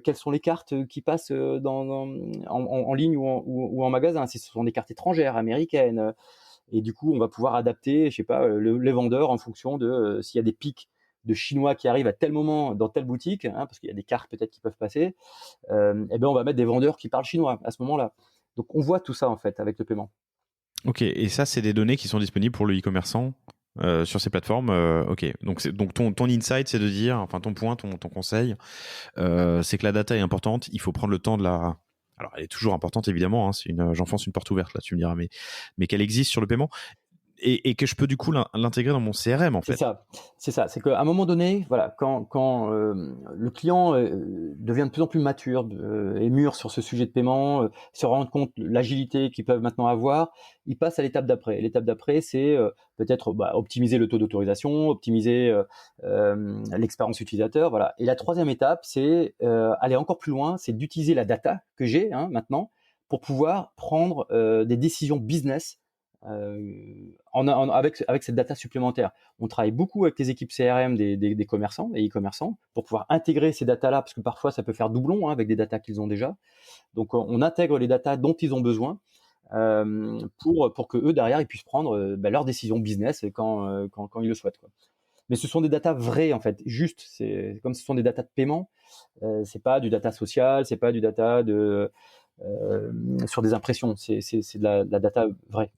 quelles sont les cartes qui passent en ligne ou en magasin. Ce sont des cartes étrangères, américaines. Et du coup, on va pouvoir adapter, je sais pas, les vendeurs en fonction de s'il y a des pics de Chinois qui arrivent à tel moment dans telle boutique, hein, parce qu'il y a des cartes peut-être qui peuvent passer. Et ben on va mettre des vendeurs qui parlent chinois à ce moment-là. Donc on voit tout ça en fait avec le paiement. Ok, et ça, c'est des données qui sont disponibles pour le e-commerçant sur ces plateformes. Ok, donc ton insight, c'est de dire, enfin ton point, ton conseil, c'est que la data est importante. Il faut prendre le temps de la. Alors, elle est toujours importante évidemment. Hein, j'enfonce une porte ouverte là, tu me diras, mais qu'elle existe sur le paiement et que je peux du coup l'intégrer dans mon CRM en C'est fait. ça, c'est ça. C'est qu'à un moment donné, voilà, quand le client devient de plus en plus mature et mûr sur ce sujet de paiement, se rend compte de l'agilité qu'ils peuvent maintenant avoir, il passe à l'étape d'après. L'étape d'après, c'est peut-être optimiser le taux d'autorisation, optimiser l'expérience utilisateur, voilà. Et la troisième étape, c'est aller encore plus loin, c'est d'utiliser la data que j'ai maintenant pour pouvoir prendre des décisions business avec cette data supplémentaire. On travaille beaucoup avec les équipes CRM des commerçants et e-commerçants pour pouvoir intégrer ces datas-là, parce que parfois ça peut faire doublon avec des datas qu'ils ont déjà. Donc on intègre les datas dont ils ont besoin pour que eux derrière ils puissent prendre leurs décisions business quand ils le souhaitent, quoi. Mais ce sont des datas vraies en fait, juste. C'est comme ce sont des datas de paiement. C'est pas du data social, c'est pas du data sur des impressions. C'est de la data vraie.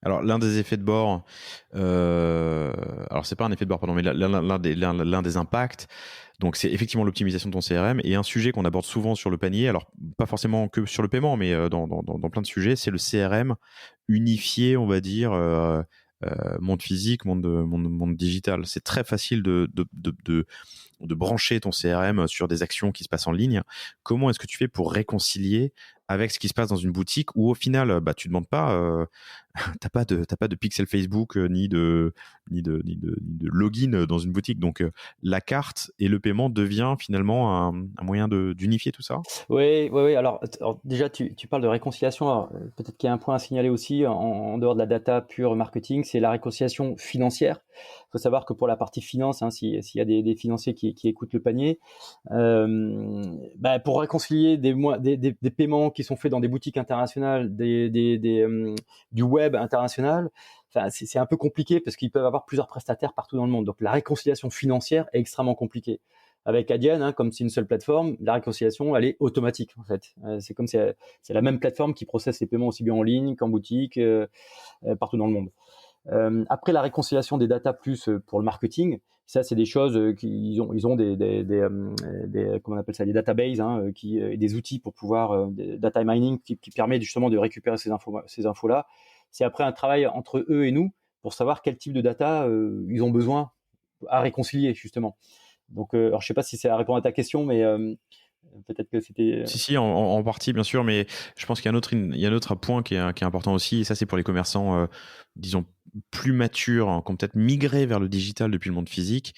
Alors, l'un des effets de bord, alors c'est pas un effet de bord, pardon, mais l'un des impacts, donc c'est effectivement l'optimisation de ton CRM. Et un sujet qu'on aborde souvent sur le panier, alors pas forcément que sur le paiement, mais dans plein de sujets, c'est le CRM unifié, on va dire, monde physique, monde digital. C'est très facile de brancher ton CRM sur des actions qui se passent en ligne. Comment est-ce que tu fais pour réconcilier avec ce qui se passe dans une boutique où au final, bah, tu demandes pas, t'as pas de pixel Facebook ni de login dans une boutique. Donc la carte et le paiement devient finalement un moyen d'unifier tout ça. Oui, oui, oui. Alors, déjà, tu parles de réconciliation. Alors, peut-être qu'il y a un point à signaler aussi, en dehors de la data pure marketing, c'est la réconciliation financière. Il faut savoir que pour la partie finance, hein, s'il y a des financiers qui écoutent le panier, pour réconcilier des paiements qui sont faits dans des boutiques internationales, du web international, enfin, c'est un peu compliqué parce qu'ils peuvent avoir plusieurs prestataires partout dans le monde. Donc, la réconciliation financière est extrêmement compliquée. Avec Adyen, hein, comme c'est une seule plateforme, la réconciliation, elle est automatique en fait. C'est comme c'est la même plateforme qui processe les paiements aussi bien en ligne qu'en boutique, partout dans le monde. Après la réconciliation des data plus pour le marketing, ça c'est des choses ils ont comment on appelle ça, des databases, hein, des outils pour pouvoir data mining qui permet justement de récupérer ces infos là. C'est après un travail entre eux et nous pour savoir quel type de data ils ont besoin à réconcilier justement. Donc, alors je sais pas si c'est à répondre à ta question, mais peut-être que c'était. Si, en partie, bien sûr, mais je pense qu'il y a un autre point qui est important aussi, et ça, c'est pour les commerçants, disons, plus matures, hein, qui ont peut-être migré vers le digital depuis le monde physique,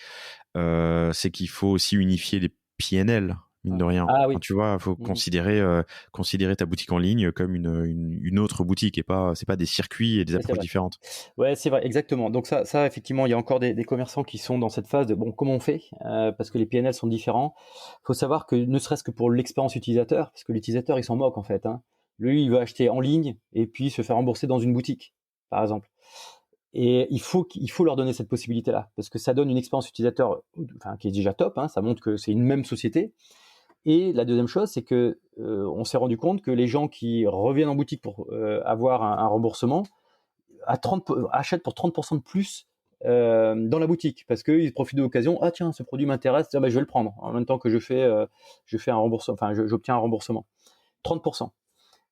c'est qu'il faut aussi unifier les PNL, mine de rien. Ah Enfin, oui. tu vois, il faut Mhm. considérer ta boutique en ligne comme une autre boutique, et c'est pas des circuits et des Ouais, c'est approches vrai. différentes. Ouais, c'est vrai, exactement. Donc ça, effectivement, il y a encore des commerçants qui sont dans cette phase de bon, comment on fait, parce que les PNL sont différents. Faut savoir que ne serait-ce que pour l'expérience utilisateur, parce que l'utilisateur il s'en moque en fait, hein. Lui, il veut acheter en ligne et puis se faire rembourser dans une boutique, par exemple. Et il faut leur donner cette possibilité-là, parce que ça donne une expérience utilisateur, enfin, qui est déjà top, hein. Ça montre que c'est une même société. Et la deuxième chose, c'est que on s'est rendu compte que les gens qui reviennent en boutique pour avoir un remboursement achètent pour 30% de plus dans la boutique, parce qu'ils profitent de l'occasion. Ah tiens, ce produit m'intéresse, tiens, je vais le prendre en même temps que je fais un remboursement, enfin j'obtiens un remboursement. 30%.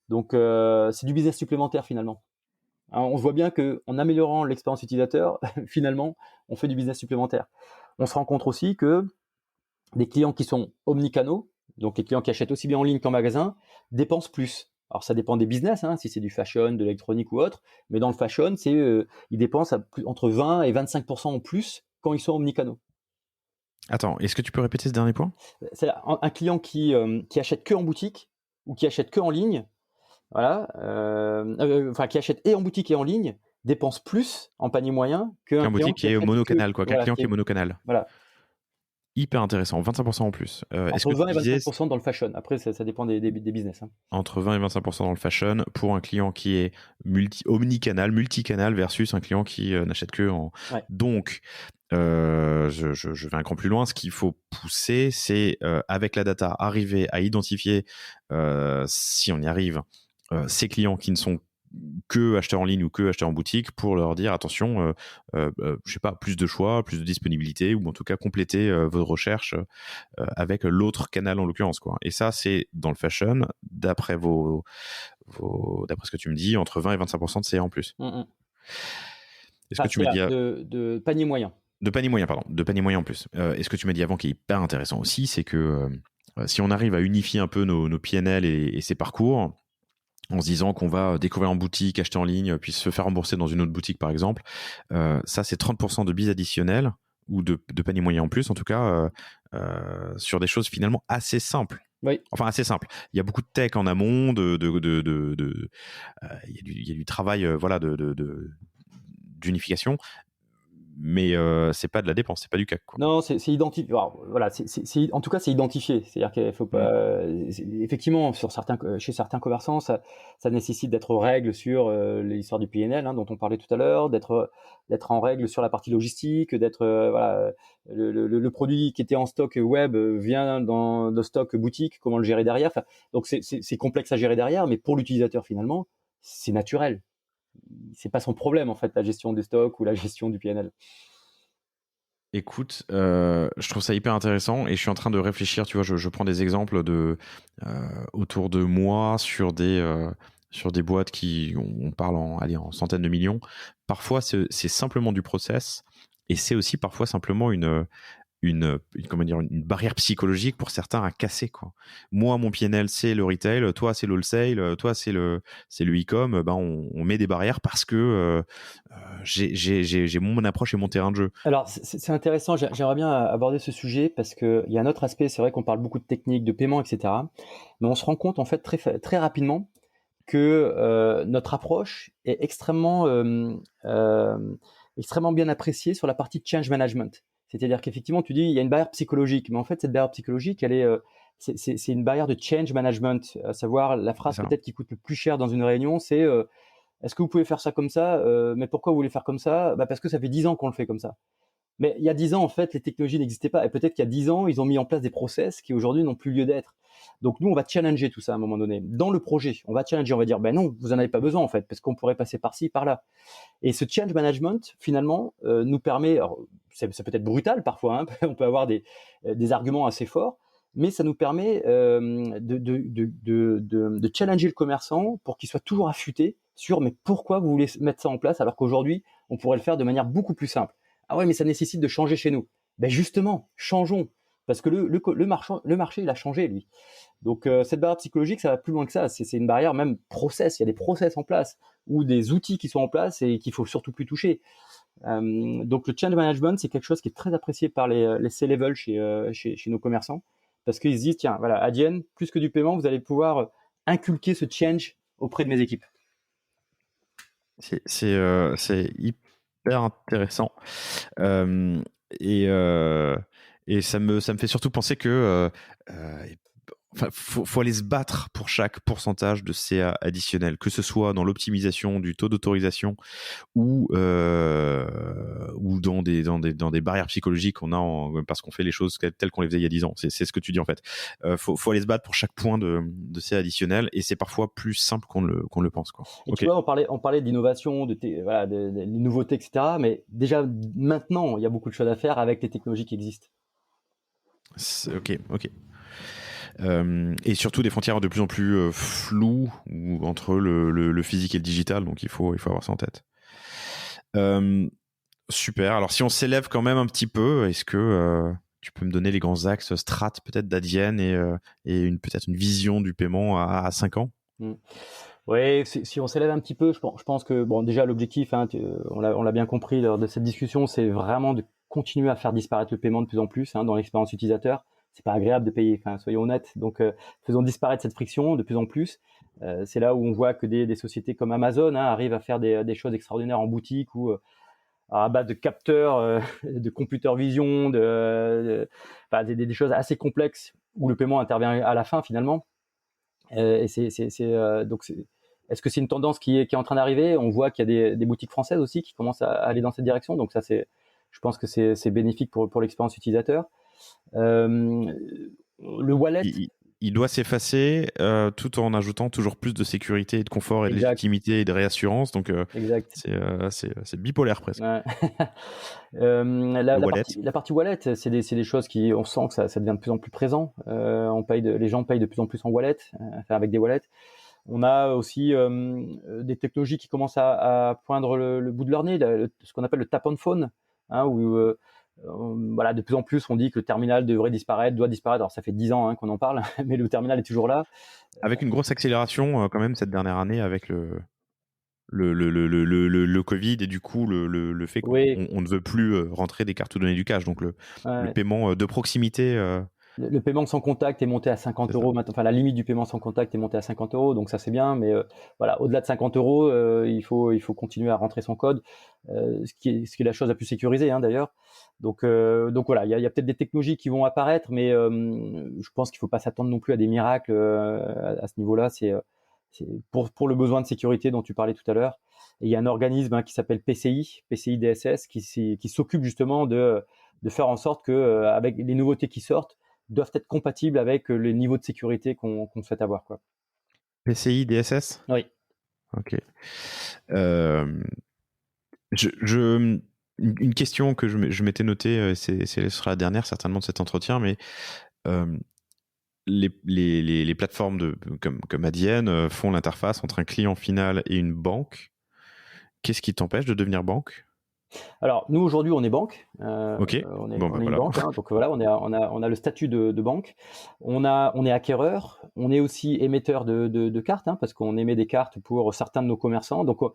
Donc c'est du business supplémentaire finalement. Hein, on voit bien que en améliorant l'expérience utilisateur, finalement, on fait du business supplémentaire. On se rend compte aussi que des clients qui sont omnicanaux, donc les clients qui achètent aussi bien en ligne qu'en magasin, dépensent plus. Alors ça dépend des business, hein, si c'est du fashion, de l'électronique ou autre, mais dans le fashion, ils dépensent entre 20 et 25% en plus quand ils sont omnicanaux. Attends, est-ce que tu peux répéter ce dernier point? C'est un client qui achète que en boutique ou qui achète que en ligne, voilà, enfin qui achète et en boutique et en ligne, dépense plus en panier moyen qu'un Qu'un client boutique qui qui est achète que, monocanal, quoi, qu'un voilà, client qui est monocanal. voilà, Hyper intéressant, 25% en plus. Est-ce entre que tu 20 et disais 25% dans le fashion. Après, ça dépend des business, hein. entre 20 et 25% dans le fashion pour un client qui est omnicanal, multicanal versus un client qui n'achète que en. Ouais. Donc, je vais un cran plus loin. Ce qu'il faut pousser, c'est avec la data, arriver à identifier, si on y arrive, ces clients qui ne sont que acheteurs en ligne ou que acheteurs en boutique pour leur dire attention, je sais pas, plus de choix, plus de disponibilité ou en tout cas compléter votre recherche avec l'autre canal en l'occurrence, quoi. Et ça, c'est dans le fashion, d'après d'après ce que tu me dis, entre 20 et 25% de CA en plus. Mm, mm. Est-ce que Enfin, tu m'as dit de panier moyen. de panier moyen, pardon, de panier moyen en plus. Et ce que tu m'as dit avant qui est hyper intéressant aussi, c'est que si on arrive à unifier un peu nos PNL et ces parcours, en se disant qu'on va découvrir en boutique, acheter en ligne, puis se faire rembourser dans une autre boutique par exemple, ça c'est 30% de bises additionnelles ou de panier moyen en plus, en tout cas, sur des choses finalement assez simples. Oui. Enfin, assez simple. Il y a beaucoup de tech en amont, il y a du travail, voilà, d'unification, mais c'est pas de la dépense, c'est pas du CAC, quoi. Non, c'est identifié. Voilà, en tout cas, c'est identifié. C'est-à-dire qu'il faut Mm. pas. Effectivement, chez certains commerçants, ça nécessite d'être aux règles sur l'histoire du PNL, hein, dont on parlait tout à l'heure, d'être en règle sur la partie logistique, d'être voilà, le produit qui était en stock web vient dans le stock boutique, comment le gérer derrière. Enfin, donc c'est complexe à gérer derrière, mais pour l'utilisateur finalement, c'est naturel. c'est pas son problème en fait, la gestion des stocks ou la gestion du PNL. Écoute, je trouve ça hyper intéressant et je suis en train de réfléchir, tu vois, je prends des exemples autour de moi sur des boîtes on parle en centaines de millions. Parfois, c'est simplement du process et c'est aussi parfois simplement comment dire, une barrière psychologique pour certains à casser, quoi. Moi, mon PNL, c'est le retail, toi, c'est le wholesale, toi, c'est le e-com. Ben, on met des barrières parce que j'ai mon approche et mon terrain de jeu. Alors, c'est intéressant, j'aimerais bien aborder ce sujet parce qu'il y a un autre aspect, c'est vrai qu'on parle beaucoup de techniques, de paiement, etc. Mais on se rend compte en fait très rapidement que notre approche est extrêmement bien appréciée sur la partie change management. C'est-à-dire qu'effectivement, tu dis il y a une barrière psychologique, mais en fait, cette barrière psychologique, c'est une barrière de change management, à savoir la phrase C'est ça. peut-être qui coûte le plus cher dans une réunion, c'est est-ce que vous pouvez faire ça comme ça mais pourquoi vous voulez faire comme ça? Bah parce que ça fait 10 ans qu'on le fait comme ça. Mais il y a 10 ans, en fait, les technologies n'existaient pas. Et peut-être qu'il y a 10 ans, ils ont mis en place des process qui aujourd'hui n'ont plus lieu d'être. Donc nous, on va challenger tout ça à un moment donné. Dans le projet, on va challenger, on va dire, ben non, vous en avez pas besoin en fait, parce qu'on pourrait passer par-ci, par-là. Et ce change management, finalement, nous permet, alors, c'est peut-être brutal parfois, hein, on peut avoir des arguments assez forts, mais ça nous permet de challenger le commerçant pour qu'il soit toujours affûté sur mais pourquoi vous voulez mettre ça en place alors qu'aujourd'hui, on pourrait le faire de manière beaucoup plus simple. Ah ouais, mais ça nécessite de changer chez nous. Ben justement, changeons. Parce que le marché, il a changé, lui. Donc, cette barrière psychologique, ça va plus loin que ça. C'est une barrière même process. Il y a des process en place ou des outils qui sont en place et qu'il faut surtout plus toucher. Donc, le change management, c'est quelque chose qui est très apprécié par les C-level chez nos commerçants parce qu'ils se disent, tiens, voilà, Adyen, plus que du paiement, vous allez pouvoir inculquer ce change auprès de mes équipes. C'est hyper intéressant. Euh, et, euh, et ça me fait surtout penser que enfin, faut aller se battre pour chaque pourcentage de CA additionnel, que ce soit dans l'optimisation du taux d'autorisation ou dans des barrières psychologiques qu'on a parce qu'on fait les choses telles qu'on les faisait il y a 10 ans. C'est ce que tu dis en fait. Faut aller se battre pour chaque point de CA additionnel et c'est parfois plus simple qu'on le pense, quoi. Et Ok. tu vois, on parlait d'innovation, voilà, de nouveautés, etc. Mais déjà, maintenant, il y a beaucoup de choses à faire avec les technologies qui existent. Ok. Et surtout des frontières de plus en plus floues entre le physique et le digital, donc il faut avoir ça en tête. Super. Alors si on s'élève quand même un petit peu, est-ce que tu peux me donner les grands axes strat peut-être d'Adyen et peut-être une vision du paiement à 5 ans? Oui, si on s'élève un petit peu, je pense que bon, déjà l'objectif, hein, on l'a bien compris lors de cette discussion, c'est vraiment de continuer à faire disparaître le paiement de plus en plus dans l'expérience utilisateur. C'est pas agréable de payer, soyons honnêtes. Donc faisons disparaître cette friction de plus en plus. C'est là où on voit que des sociétés comme Amazon arrivent à faire des choses extraordinaires en boutique ou à base de capteurs, de computer vision, des choses assez complexes où le paiement intervient à la fin finalement. Est-ce que c'est une tendance qui est en train d'arriver? On voit qu'il y a des boutiques françaises aussi qui commencent à aller dans cette direction. Donc ça, je pense que c'est bénéfique pour l'expérience utilisateur. Le wallet, Il doit s'effacer tout en ajoutant toujours plus de sécurité et de confort et de exact, légitimité et de réassurance. Donc exact. c'est bipolaire presque. Ouais. Le wallet. La partie wallet, c'est des choses qui, on sent que ça devient de plus en plus présent. Les gens payent de plus en plus en wallet, avec des wallets. On a aussi des technologies qui commencent à poindre le bout de leur nez, ce qu'on appelle le tap on phone, où voilà, de plus en plus on dit que le terminal doit disparaître. Alors ça fait 10 ans qu'on en parle, mais le terminal est toujours là. Avec une grosse accélération quand même cette dernière année avec le Covid et du coup le fait qu'on Oui, on ne veut plus rentrer des cartes ou donner du cash. Donc le ouais. paiement de proximité, Le paiement sans contact est monté à 50 c'est ça. euros maintenant. Enfin, la limite du paiement sans contact est montée à 50 euros, donc ça c'est bien. Mais voilà, au-delà de 50 euros, il faut continuer à rentrer son code, ce qui est la chose la plus sécurisée d'ailleurs. Donc voilà, il y a peut-être des technologies qui vont apparaître, mais je pense qu'il faut pas s'attendre non plus à des miracles à ce niveau-là. C'est pour le besoin de sécurité dont tu parlais tout à l'heure. Et il y a un organisme qui s'appelle PCI DSS, qui s'occupe justement de faire en sorte que avec les nouveautés qui sortent doivent être compatibles avec les niveaux de sécurité qu'on souhaite avoir, quoi. PCI DSS. Oui. Ok. Une question que je m'étais notée, ce sera la dernière certainement de cet entretien, mais les plateformes comme Adyen font l'interface entre un client final et une banque. Qu'est-ce qui t'empêche de devenir banque ? Alors, nous, aujourd'hui, on est banque. Ok. On est Bon, une banque, hein, donc voilà, on a le statut de banque. On est acquéreur, on est aussi émetteur de cartes, hein, parce qu'on émet des cartes pour certains de nos commerçants. Donc, on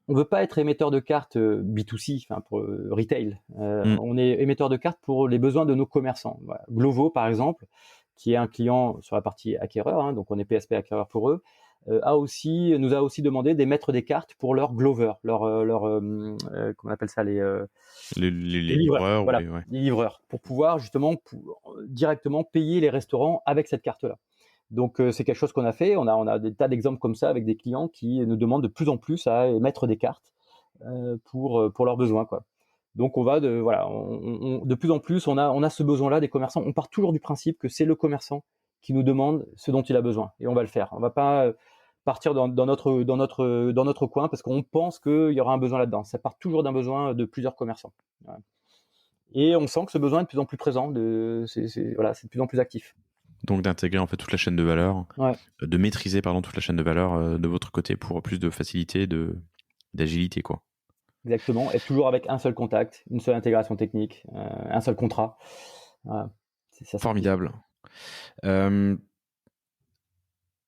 ne veut pas être émetteur de cartes B2C, enfin pour retail. On est émetteur de cartes pour les besoins de nos commerçants. Voilà. Glovo, par exemple, qui est un client sur la partie acquéreur, hein, donc on est PSP acquéreur pour eux, nous a aussi demandé d'émettre des cartes pour leurs Glover, comment on appelle ça, les livreurs. Voilà, les livreurs, pour pouvoir justement directement payer les restaurants avec cette carte-là. Donc c'est quelque chose qu'on a fait. On a des tas d'exemples comme ça avec des clients qui nous demandent de plus en plus à émettre des cartes pour leurs besoins, quoi. Donc on va de plus en plus, on a ce besoin-là des commerçants. On part toujours du principe que c'est le commerçant qui nous demande ce dont il a besoin, et on va le faire. On va pas partir dans notre coin parce qu'on pense qu'il y aura un besoin là-dedans. Ça part toujours d'un besoin de plusieurs commerçants. Voilà. Et on sent que ce besoin est de plus en plus présent, c'est de plus en plus actif. Donc d'intégrer en fait toute la chaîne de valeur, de maîtriser toute la chaîne de valeur de votre côté pour plus de facilité, d'agilité, quoi. Exactement, et toujours avec un seul contact, une seule intégration technique, un seul contrat. Voilà. Ça. Formidable.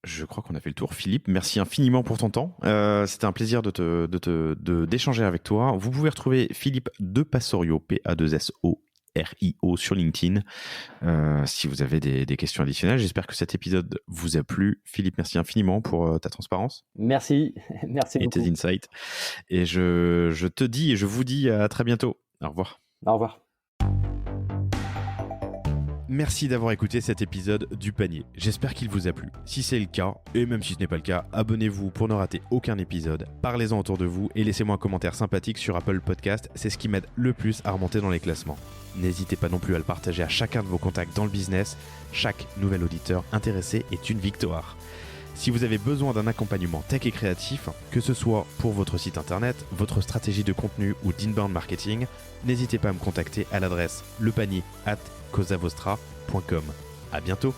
Je crois qu'on a fait le tour. Philippe, merci infiniment pour ton temps. C'était un plaisir d'échanger avec toi. Vous pouvez retrouver Philippe de Passorio, P-A-2-S-O-R-I-O, sur LinkedIn. Si vous avez des questions additionnelles, j'espère que cet épisode vous a plu. Philippe, merci infiniment pour ta transparence. Merci et beaucoup. Tes insights. Et je te dis et je vous dis à très bientôt. Au revoir. Au revoir. Merci d'avoir écouté cet épisode du panier. J'espère qu'il vous a plu. Si c'est le cas, et même si ce n'est pas le cas, abonnez-vous pour ne rater aucun épisode. Parlez-en autour de vous et laissez-moi un commentaire sympathique sur Apple Podcast. C'est ce qui m'aide le plus à remonter dans les classements. N'hésitez pas non plus à le partager à chacun de vos contacts dans le business. Chaque nouvel auditeur intéressé est une victoire. Si vous avez besoin d'un accompagnement tech et créatif, que ce soit pour votre site internet, votre stratégie de contenu ou d'inbound marketing, n'hésitez pas à me contacter à l'adresse lepanier@cosavostra.com. À bientôt.